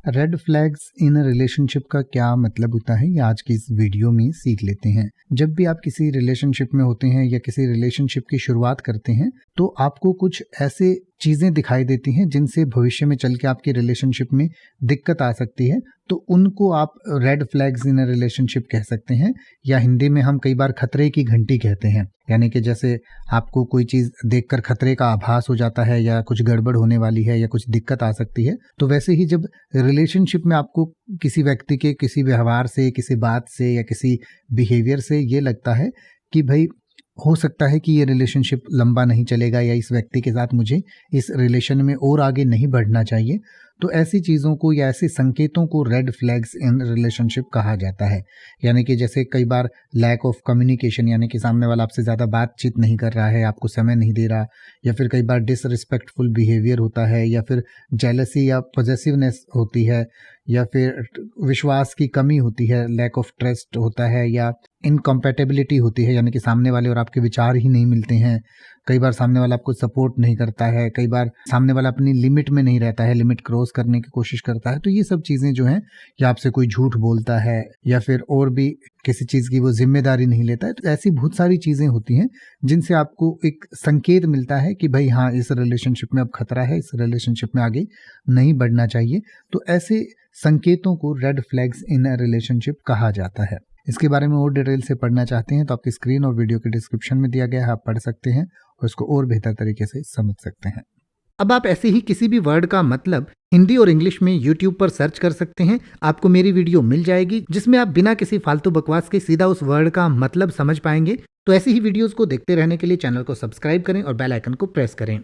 Red flags in relationship का क्या मतलब होता है, ये आज की इस वीडियो में सीख लेते हैं। जब भी आप किसी रिलेशनशिप में होते हैं या किसी रिलेशनशिप की शुरुआत करते हैं तो आपको कुछ ऐसे चीजें दिखाई देती हैं जिनसे भविष्य में चल के आपकी रिलेशनशिप में दिक्कत आ सकती है, तो उनको आप red flags in a relationship कह सकते हैं, या हिंदी में हम कई बार खतरे की घंटी कहते हैं। यानी कि जैसे आपको कोई चीज देखकर खतरे का आभास हो जाता है या कुछ गड़बड़ होने वाली है या कुछ दिक्कत आ सकती है, तो वैसे ही जब रिलेशनशिप में आपको किसी व्यक्ति के किसी व्यवहार से, किसी बात से या किसी बिहेवियर से ये लगता है कि भाई हो सकता है कि ये रिलेशनशिप लंबा नहीं चलेगा या इस व्यक्ति के साथ मुझे इस रिलेशन में और आगे नहीं बढ़ना चाहिए, तो ऐसी चीज़ों को या ऐसे संकेतों को रेड फ्लैग्स इन रिलेशनशिप कहा जाता है। यानी कि जैसे कई बार लैक ऑफ कम्युनिकेशन, यानी कि सामने वाला आपसे ज़्यादा बातचीत नहीं कर रहा है, आपको समय नहीं दे रहा, या फिर कई बार डिसरिस्पेक्टफुल बिहेवियर होता है, या फिर जेलसी या पॉजेसिवनेस होती है, या फिर विश्वास की कमी होती है, लैक ऑफ ट्रस्ट होता है, या इनकम्पैटिबिलिटी होती है, यानी कि सामने वाले और आपके विचार ही नहीं मिलते हैं। कई बार सामने वाला आपको सपोर्ट नहीं करता है, कई बार सामने वाला अपनी लिमिट में नहीं रहता है, लिमिट क्रॉस करने की कोशिश करता है। तो ये सब चीज़ें जो हैं, या आपसे कोई झूठ बोलता है या फिर और भी किसी चीज़ की वो जिम्मेदारी नहीं लेता है, तो ऐसी बहुत सारी चीज़ें होती हैं जिनसे आपको एक संकेत मिलता है कि भाई हाँ, इस रिलेशनशिप में अब खतरा है, इस रिलेशनशिप में आगे नहीं बढ़ना चाहिए। तो ऐसे संकेतों को red flags in a relationship कहा जाता है। इसके बारे में और डिटेल से पढ़ना चाहते हैं तो आपकी स्क्रीन और वीडियो के डिस्क्रिप्शन में दिया गया है, आप पढ़ सकते हैं और इसको और बेहतर तरीके से समझ सकते हैं। अब आप ऐसे ही किसी भी वर्ड का मतलब हिंदी और इंग्लिश में YouTube पर सर्च कर सकते हैं, आपको मेरी वीडियो मिल जाएगी जिसमें आप बिना किसी फालतू बकवास के सीधा उस वर्ड का मतलब समझ पाएंगे। तो ऐसी ही वीडियोस को देखते रहने के लिए चैनल को सब्सक्राइब करें और बेल आइकन को प्रेस करें।